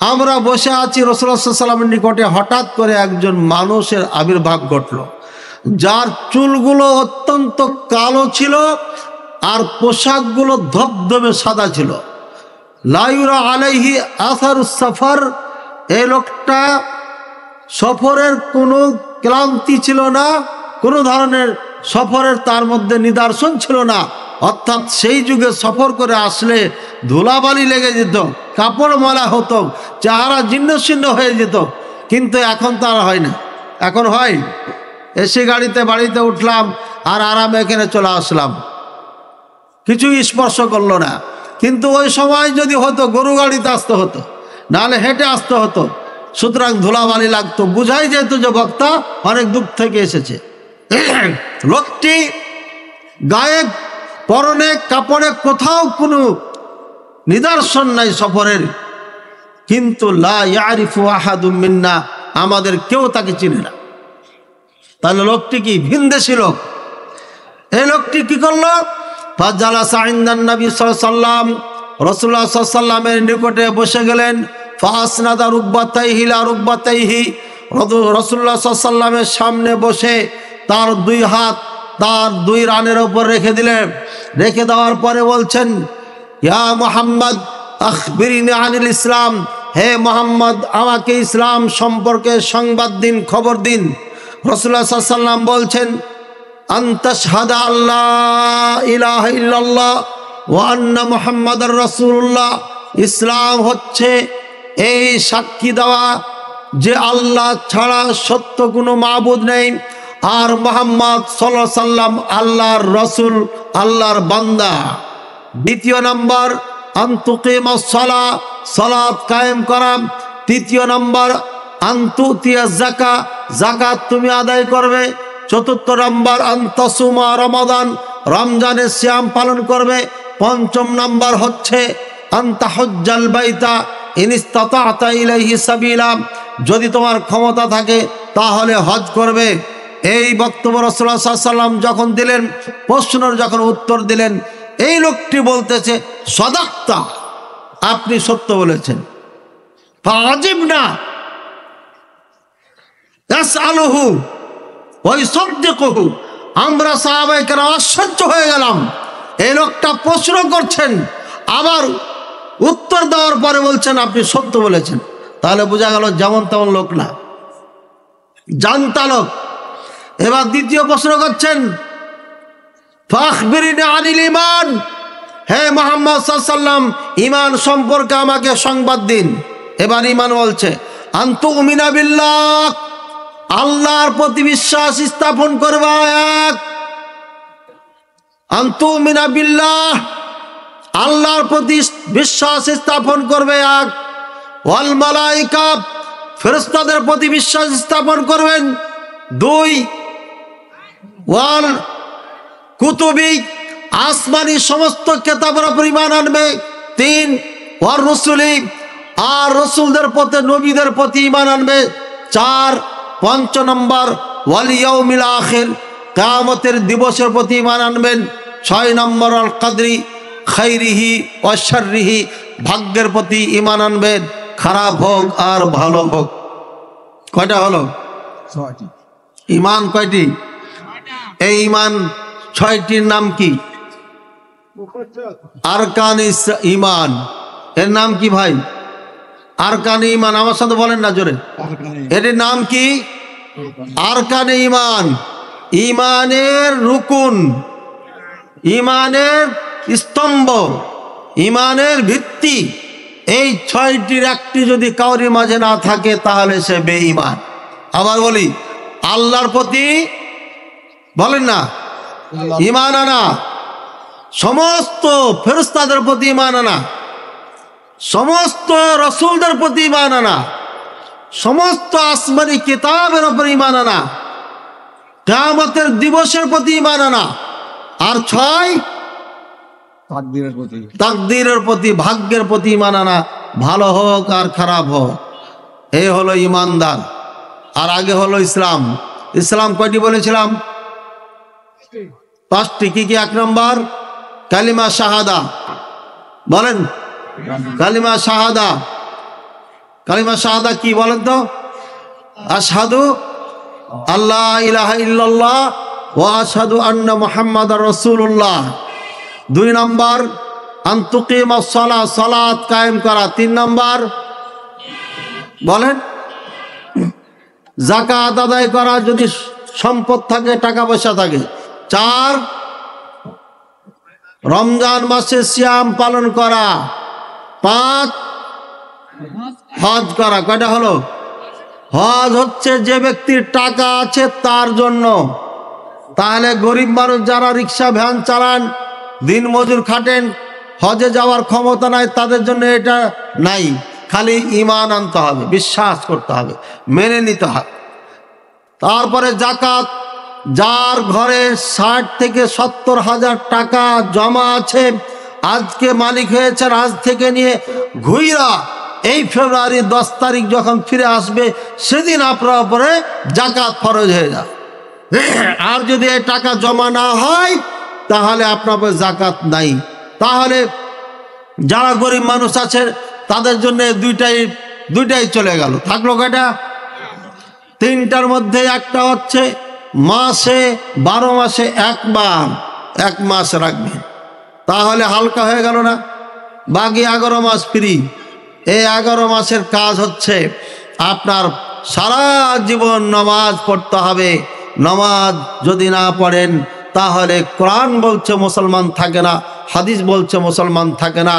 আমরা বসে আছি, রাসূলুল্লাহ সাল্লাল্লাহু আলাইহি ওয়াসাল্লামের নিকটে হঠাৎ করে একজন মানুষের আবির্ভাব ঘটল, যার চুলগুলো অত্যন্ত কালো ছিল আর পোশাকগুলো ধবধবে সাদা ছিল। লা ইউরা আলাইহি আসারুস সফর, এই লোকটা সফরের কোনো ক্লান্তি ছিল না, কোনো ধরনের সফরের তার মধ্যে নিদর্শন ছিল না। অর্থাৎ সেই যুগে সফর করে আসলে ধুলাবালি লেগে যেত, কাপড় ময়লা হতো, চেহারা জীর্ণশীর্ণ হয়ে যেত। কিন্তু এখন তো আর হয় না। এখন হয়, এসি গাড়িতে বাড়িতে উঠলাম আর আরামে এখানে চলে আসলাম, কিছুই স্পর্শ করলো না। কিন্তু ওই সময় যদি হতো গরু গাড়িতে আসতে হতো, নাহলে হেঁটে আসতে হতো, সুতরাং ধুলাবালি লাগতো, বুঝাই যেত যে বক্তা অনেক দূর থেকে এসেছে। লোকটি গায়ে পরনে কাপড়ে কোথাও কোনো নিদর্শন নাই সফরের, কিন্তু লা ইয়ারিফু আহাদুম মিন্না, আমাদের কেউ তাকে চিনে না। তাহলে লোকটি কি ভিনদেশী লোক? এই লোকটি কি করলো? ফাজালাসা ইনদান নবী সাল্লাল্লাহু আলাইহি ওয়াসাল্লাম, রাসূলুল্লাহ সাল্লাল্লাহু আলাইহি ওয়াসাল্লামের নিকটে বসে গেলেন। ফাসনাদা রুকবাতাইহি লা রুকবাতাইহি, রাসূলুল্লাহ সাল্লাল্লাহু আলাইহি ওয়াসাল্লামের সামনে বসে তার দুই হাত তার দুই রানের উপর রেখে দিলেন। রেখে দেওয়ার পরে বলছেন, ইয়া মুহাম্মদ আখবিরনি আনিল ইসলাম, হে মুহাম্মদ আমাকে ইসলাম সম্পর্কে সংবাদ দিন, খবর দিন। রাসূলুল্লাহ সাল্লাল্লাহু আলাইহি ওয়াসাল্লাম বলছেন, আনতাশহাদা আল্লাহ ইলাহা ইল্লাল্লাহ ওয়া আন্না মুহাম্মাদার রাসূলুল্লাহ, ইসলাম হচ্ছে এই সাক্ষী দেওয়া যে আল্লাহ ছাড়া সত্য কোনো মাবুদ নেই, আর মুহাম্মদ সাল্লাল্লাহু আলাইহি ওয়াসাল্লাম আল্লাহর রাসূল, আল্লাহর বান্দা। দ্বিতীয় নম্বর আনতুকিমাস সালাহ, সালাত কায়েম করা। তৃতীয় নম্বর আনতুতিয়া যাকাত, যাকাত তুমি আদায় করবে। চতুর্থ নম্বর আনতাসুমা রমাদান, রমজানের সিয়াম পালন করবে। পঞ্চম নম্বর হচ্ছে আনতাহুজ্জাল বাইতা ইন ইসতাতা'তা ইলাইহি সাবিলা, যদি তোমার ক্ষমতা থাকে তাহলে হজ করবে। এই বক্তব্য রাসূলুল্লাহ সাল্লাল্লাহু আলাইহি ওয়াসাল্লাম যখন দিলেন, প্রশ্নের যখন উত্তর দিলেন, এই লোকটি বলতেছে, সাদাক্তা, আপনি সত্য বলেছেন। ফাআজিবনা ইয়াসআলুহু ওয়া ইউসাদ্দিকুহু, আমরা সাহাবায়ে কেরাম আশ্চর্য হয়ে গেলাম, এই লোকটা প্রশ্ন করছেন, আবার উত্তর দেওয়ার পরে বলছেন আপনি সত্য বলেছেন। তাহলে বোঝা গেল যেমন তেমন লোক না, জানতা লোক। এবার দ্বিতীয় প্রশ্ন করছেন, ফাখবিরনি আনিল ঈমান, হে মুহাম্মদ সাল্লাল্লাহু আলাইহি ওয়াসাল্লাম ঈমান সম্পর্কে আমাকে সংবাদ দিন। এবার ঈমান বলছে আনতুমিনা বিল্লাহ, আল্লাহর প্রতি বিশ্বাস স্থাপন করবা। এক, আনতুমিনা বিল্লাহ, আল্লাহর প্রতি বিশ্বাস স্থাপন করবে। এক, ওয়াল মালাইকা, ফেরেশতাদের প্রতি বিশ্বাস স্থাপন করবেন। দুই, ওয়াল কুতুবি, আসমানি সমস্ত কিতাবের উপর ঈমান আনবে। তিন, ওয়ার রসুলি, আর রসুলদের প্রতি, নবীদের প্রতি ঈমান আনবে। চার, পঞ্চ নম্বর ওয়াল ইয়াউমিল আখির, কিয়ামতের দিবসের প্রতি ঈমান আনবেন। ছয় নম্বর আল কদরি খাইরিহি ওয়া শাররিহি, ভাগ্যের প্রতি ঈমান আনবেন, খারাপ হোক আর ভালো হোক। কয়টা হলো? ঈমান কয়টি? এই ঈমান ছয়টির নাম কি? আরকান ঈমান। এর নাম কি ভাই? আরকান ঈমান। আমার সাথে বলেন না জোরে, এর নাম কি? আরকান ঈমান। ঈমানের রুকুন, ঈমানের স্তম্ভ, ঈমানের ভিত্তি, এই ছয়টির একটি যদি কাউরির মাঝে না থাকে তাহলে সে বেঈমান। আবার বলি, আল্লাহর প্রতি বলেন না ঈমান আনা, সমস্ত ফেরেশতাদের প্রতি ঈমান আনা, সমস্ত রাসূলদের প্রতি ঈমান আনা, সমস্ত আসমানি কিতাবের উপর ঈমান আনা, কিয়ামতের দিবসের প্রতি ঈমান আনা। আর ছয়, তাকদীরের প্রতি, ভাগ্যের প্রতি ঈমান আনা, ভালো হোক আর খারাপ হোক। এই হলো ঈমানদার। আর আগে হলো ইসলাম। ইসলাম কয়টি বলেছিলাম? পাঁচটি। কি কি? এক নম্বর কালিমা শাহাদা, বলেন কালিমা শাহাদা। কালিমা শাহাদা কি বলেন তো? আশহাদু আল্লাহ ইলাহা ইল্লাল্লাহ ওয়া আশহাদু আন্না মুহাম্মাদার রাসূলুল্লাহ। 2 নম্বর আনতুকিমাস সালাহ, সালাত কায়েম করা। 3 নম্বর বলেন যাকাত আদায় করা যদি সম্পদ থাকে, টাকা পয়সা থাকে। 4 রমজান মাসে সিয়াম পালন করা। 5 হজ করা। কয়টা হলো? হজ হচ্ছে যে ব্যক্তির টাকা আছে তার জন্য। তাহলে গরিব মানুষ যারা রিক্সা ভ্যান চালান, দিন মজুর খাটেন, হজে যাওয়ার ক্ষমতা নাই, তাদের জন্য এটা নাই। খালি ঈমান আনতে হবে, বিশ্বাস করতে হবে, মেনে নিতে হবে। তারপরে যাকাত, যার ঘরে 60 থেকে 70 হাজার টাকা জমা আছে, আজকে মালিক হয়েছেন, আজ থেকে নিয়ে ঘুইরা এই ফেব্রুয়ারি 10 তারিখ যখন ফিরে আসবে সেদিন আপনার উপরে যাকাত ফরজ হয়ে যায়। আর যদি এই টাকা জমা না হয় তাহলে আপনার উপরে যাকাত নাই। তাহলে যারা গরিব মানুষ আছে তাদের জন্য দুইটাই চলে গেল। থাকলো কয়টা? 3টার মধ্যে একটা হচ্ছে মাসে 12 মাসে একবার 1 মাস রাখবেন, তাহলে হালকা হয়ে গেল না? বাকি 11 মাস ফ্রি। এই 11 মাসের কাজ হচ্ছে আপনার সারা জীবন নামাজ পড়তে হবে। নামাজ যদি না পড়েন তাহলে কোরআন বলছে মুসলমান থাকে না, হাদিস বলছে মুসলমান থাকে না।